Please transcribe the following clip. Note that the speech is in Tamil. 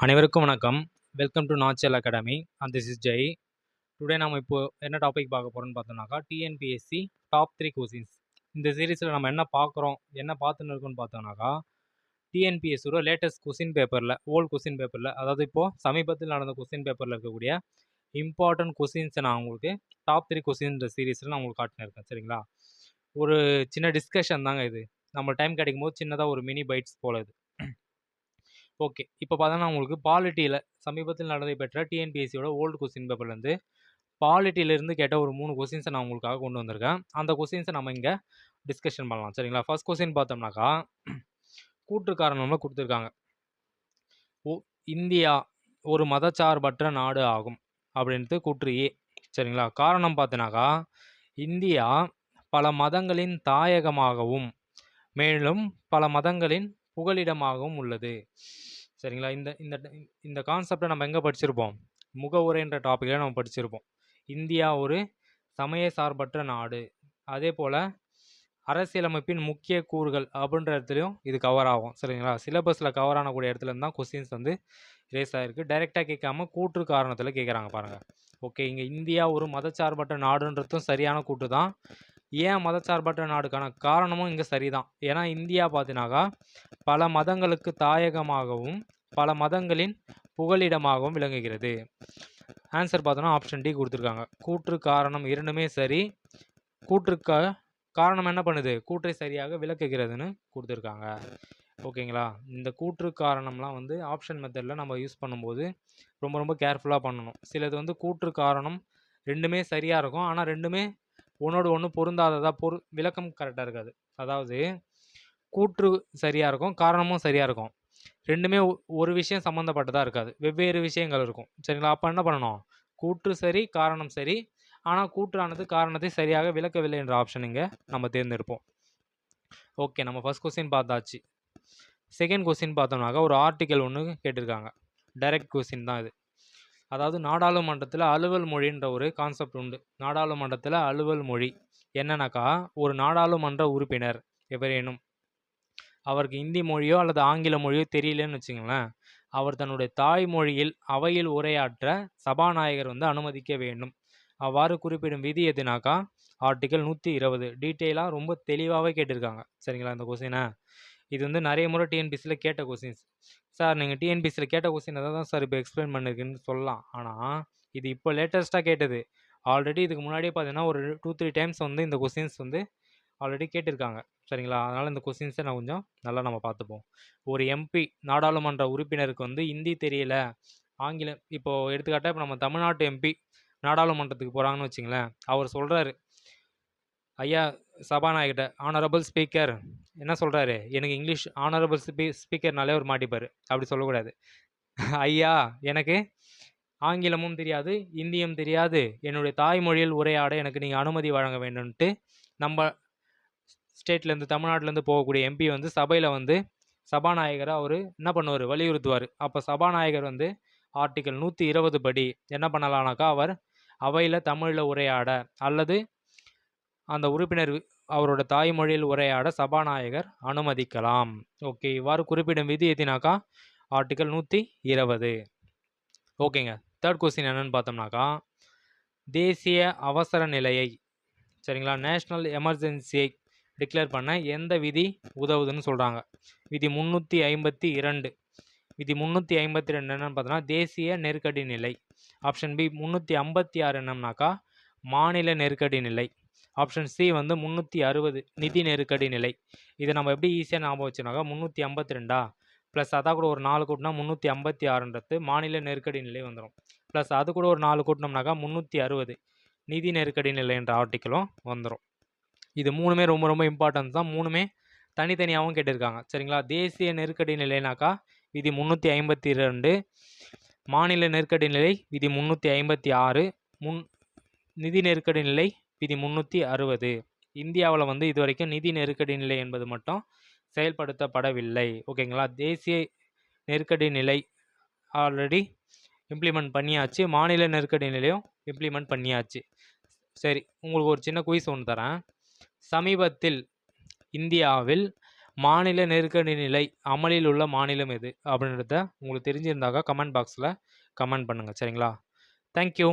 அனைவருக்கும் வணக்கம். Welcome to Nachal academy and this is Jai. Today நம்ம இப்போ என்ன டாபிக் பார்க்க போகிறோம்னு பார்த்தோம்னாக்கா டிஎன்பிஎஸ்சி டாப் 3 கொஸ்டின்ஸ். இந்த சீரீஸில் நம்ம என்ன பார்க்குறோம், என்ன பார்த்துன்னு இருக்கோம்னு பார்த்தோம்னாக்கா டிஎன்பிஎஸ்சியோட லேட்டஸ்ட் கொஸ்டின் பேப்பரில், ஓல்டு கொஸ்டின் பேப்பரில், அதாவது இப்போது சமீபத்தில் நடந்த கொஸ்டின் பேப்பரில் இருக்கக்கூடிய இம்பார்ட்டன்ட் கொஸ்டின்ஸை நான் உங்களுக்கு டாப் 3 கொஸ்டின்ற சீரீஸில் நான் உங்களுக்கு காட்டினு இருக்கேன். சரிங்களா? ஒரு சின்ன டிஸ்கஷன் தாங்க இது. நம்ம டைம் கிடைக்கும் போது சின்னதாக ஒரு மினி பைட்ஸ் போல இது. ஓகே, இப்போ பார்த்தோன்னா உங்களுக்கு பாலிட்டியில் சமீபத்தில் நடைபெற்ற டிஎன்பிஎஸ்சியோட ஓல்டு கொஸ்டின் பேப்பர்லேருந்து பாலிட்டியிலேருந்து கேட்ட ஒரு 3 கொஸ்டின்ஸை நான் உங்களுக்காக கொண்டு வந்திருக்கேன். அந்த கொஸ்டின்ஸை நம்ம இங்கே டிஸ்கஷன் பண்ணலாம். சரிங்களா? ஃபர்ஸ்ட் கொஸ்டின் பார்த்தோம்னாக்கா கூற்று காரணம்லாம் கொடுத்துருக்காங்க. இந்தியா ஒரு மதச்சார்பற்ற நாடு ஆகும் அப்படின்ட்டு கூற்று ஏ. சரிங்களா? காரணம் பார்த்தோன்னாக்கா இந்தியா பல மதங்களின் தாயகமாகவும் மேலும் பல மதங்களின் புகலிடமாகவும் உள்ளது. சரிங்களா? இந்த இந்த இந்த கான்செப்டை நம்ம எங்கே படிச்சிருப்போம்? முகவுரைன்ற டாப்பிக்கில் நம்ம படிச்சிருப்போம். இந்தியா ஒரு சமய சார்பற்ற நாடு, அதே போல் அரசியலமைப்பின் முக்கிய கூறுகள் அப்படின்ற இடத்துலையும் இது கவர் ஆகும். சரிங்களா? சிலபஸில் கவர் ஆகக்கூடிய இடத்துல தான் கொஸ்டின்ஸ் வந்து ரேஸ் ஆகிருக்கு. டைரெக்டாக கேட்காம கூற்று காரணத்தில் கேட்குறாங்க பாருங்கள். ஓகே, இங்கே இந்தியா ஒரு மதச்சார்பற்ற நாடுன்றதும் சரியான கூற்று தான். ஏன் மதச்சார்பற்ற நாடுக்கான காரணமும் இங்கே சரிதான். ஏன்னா இந்தியா பார்த்தினாக்கா பல மதங்களுக்கு தாயகமாகவும் பல மதங்களின் புகலிடமாகவும் விளங்குகிறது. ஆன்சர் பார்த்தோன்னா ஆப்ஷன் டி கொடுத்துருக்காங்க. கூற்று காரணம் இரண்டுமே சரி. காரணம் என்ன பண்ணுது? கூற்றை சரியாக விளக்குகிறதுன்னு கொடுத்துருக்காங்க. ஓகேங்களா? இந்த கூற்று காரணம்லாம் வந்து ஆப்ஷன் மெத்தடில் நம்ம யூஸ் பண்ணும்போது ரொம்ப ரொம்ப கேர்ஃபுல்லாக பண்ணணும். சிலது வந்து கூற்று காரணம் ரெண்டுமே சரியாக இருக்கும், ஆனால் ரெண்டுமே ஒன்றோடு ஒன்று பொருந்தாததாக விளக்கம் கரெக்டாக இருக்காது. அதாவது கூற்று சரியாக இருக்கும், காரணமும் சரியாக இருக்கும், ரெண்டுமே ஒரு விஷயம் சம்மந்தப்பட்டதாக இருக்காது, வெவ்வேறு விஷயங்கள் இருக்கும். சரிங்களா? அப்போ என்ன பண்ணணும்? கூற்று சரி, காரணம் சரி, ஆனால் கூற்றானது காரணத்தை சரியாக விளக்கவில்லை என்ற ஆப்ஷன் இங்கே நம்ம தேர்ந்தெடுப்போம். ஓகே, நம்ம ஃபர்ஸ்ட் கொஸ்டின் பார்த்தாச்சு. செகண்ட் கொஸ்டின் பார்த்தோம்னாக்கா ஒரு ஆர்டிக்கல் ஒன்று கேட்டிருக்காங்க. டைரக்ட் கொஸ்டின் தான் இது. அதாவது நாடாளுமன்றத்தில் அலுவல் மொழின்ற ஒரு கான்செப்ட் உண்டு. நாடாளுமன்றத்தில் அலுவல் மொழி என்னன்னாக்கா, ஒரு நாடாளுமன்ற உறுப்பினர் எவரேனும் அவருக்கு இந்தி மொழியோ அல்லது ஆங்கில மொழியோ தெரியலன்னு வச்சுங்களேன், அவர் தன்னுடைய தாய்மொழியில் அவையில் உரையாற்ற சபாநாயகர் வந்து அனுமதிக்க வேண்டும். அவ்வாறு குறிப்பிடும் விதி எதுனாக்கா ஆர்டிக்கல் 120. டீட்டெயிலாக ரொம்ப தெளிவாகவே கேட்டிருக்காங்க. சரிங்களா? இந்த கொஸ்டினை இது வந்து நிறைய முறை டிஎன்பிசியில் கேட்ட கொஸ்டின்ஸ். சார் நீங்கள் டிஎன்பிசியில் கேட்ட கொஸ்டின் அதை தான் சார் இப்போ எக்ஸ்பிளைன் பண்ணிருக்குன்னு சொல்லலாம். ஆனால் இது இப்போ லேட்டஸ்ட்டாக கேட்டது. ஆல்ரெடி இதுக்கு முன்னாடியே பார்த்தீங்கன்னா ஒரு 2-3 டைம்ஸ் வந்து இந்த கொஸ்டின்ஸ் வந்து ஆல்ரெடி கேட்டிருக்காங்க. சரிங்களா? அதனால் இந்த கொஸ்டின்ஸை நான் கொஞ்சம் நல்லா நம்ம பார்த்துப்போம். ஒரு எம்பி நாடாளுமன்ற உறுப்பினருக்கு வந்து ஹிந்தி தெரியல, ஆங்கிலம், இப்போது எடுத்துக்காட்டால் இப்போ நம்ம தமிழ்நாட்டு எம்பி நாடாளுமன்றத்துக்கு போகிறாங்கன்னு வச்சுங்களேன், அவர் சொல்கிறாரு, ஐயா சபாநாயகர்கிட்ட, ஆனரபிள் ஸ்பீக்கர் என்ன சொல்கிறாரு, எனக்கு இங்கிலீஷ் ஆனரபிள் ஸ்பீக்கர்னாலே அவர் மாட்டிப்பார். அப்படி சொல்லக்கூடாது. ஐயா எனக்கு ஆங்கிலமும் தெரியாது, இந்தியும் தெரியாது, என்னுடைய தாய்மொழியில் உரையாட எனக்கு நீங்கள் அனுமதி வழங்க வேண்டும்ன்ட்டு நம்ம ஸ்டேட்லேருந்து தமிழ்நாட்டிலேருந்து போகக்கூடிய எம்பி வந்து சபையில் வந்து சபாநாயகரை அவர் என்ன பண்ணுவார், வலியுறுத்துவார். அப்போ சபாநாயகர் வந்து ஆர்டிக்கல் 120 படி என்ன பண்ணலாம்னாக்கா, அவர் அவையில் தமிழில் உரையாட அல்லது அந்த உறுப்பினர் அவரோட தாய்மொழியில் உரையாட சபாநாயகர் அனுமதிக்கலாம். ஓகே, இவ்வாறு குறிப்பிடும் விதி எதுனாக்கா ஆர்டிக்கல் 120. ஓகேங்க. தேர்ட் கொஸ்டின் என்னன்னு பார்த்தோம்னாக்கா, தேசிய அவசர நிலையை, சரிங்களா, நேஷ்னல் எமர்ஜென்சியை டிக்ளேர் பண்ண எந்த விதி உதவுதுன்னு சொல்கிறாங்க. விதி 352. விதி 352 என்னன்னு பார்த்தோன்னா தேசிய நெருக்கடி நிலை. ஆப்ஷன் பி 356 என்னன்னாக்கா மாநில நெருக்கடி நிலை. ஆப்ஷன் சி வந்து 360 நிதி நெருக்கடி நிலை. இதை நம்ம எப்படி ஈஸியாக ஞாபகம் வச்சுனாக்கா 352 ப்ளஸ் அதான் கூட ஒரு 4 கூட்டினா 356ன்றது மாநில நெருக்கடி நிலை வந்துடும். ப்ளஸ் அது கூட ஒரு 4 கூட்டினோம்னாக்கா 360 நிதி நெருக்கடி நிலை என்ற ஆர்டிக்கலும் வந்துடும். இது மூணுமே ரொம்ப ரொம்ப இம்பார்ட்டன்ஸ் தான். மூணுமே தனித்தனியாகவும் கேட்டிருக்காங்க. சரிங்களா? தேசிய நெருக்கடி நிலைனாக்கா விதி 352, மாநில நெருக்கடி நிலை விதி 356, நிதி நெருக்கடி நிலை விதி 360. இந்தியாவில் வந்து இது வரைக்கும் நிதி நெருக்கடி நிலை என்பது மட்டும் செயல்படுத்தப்படவில்லை. ஓகேங்களா? தேசிய நெருக்கடி நிலை ஆல்ரெடி இம்ப்ளிமெண்ட் பண்ணியாச்சு, மாநில நெருக்கடி நிலையும் இம்ப்ளிமெண்ட் பண்ணியாச்சு. சரி, உங்களுக்கு ஒரு சின்ன குயிஸ் ஒன்று தரேன். சமீபத்தில் இந்தியாவில் மாநில நெருக்கடி நிலை அமலில் உள்ள மாநிலம் எது அப்படின்றத உங்களுக்கு தெரிஞ்சிருந்தாக்கா கமெண்ட் பாக்ஸில் கமெண்ட் பண்ணுங்கள். சரிங்களா? தேங்க்யூ.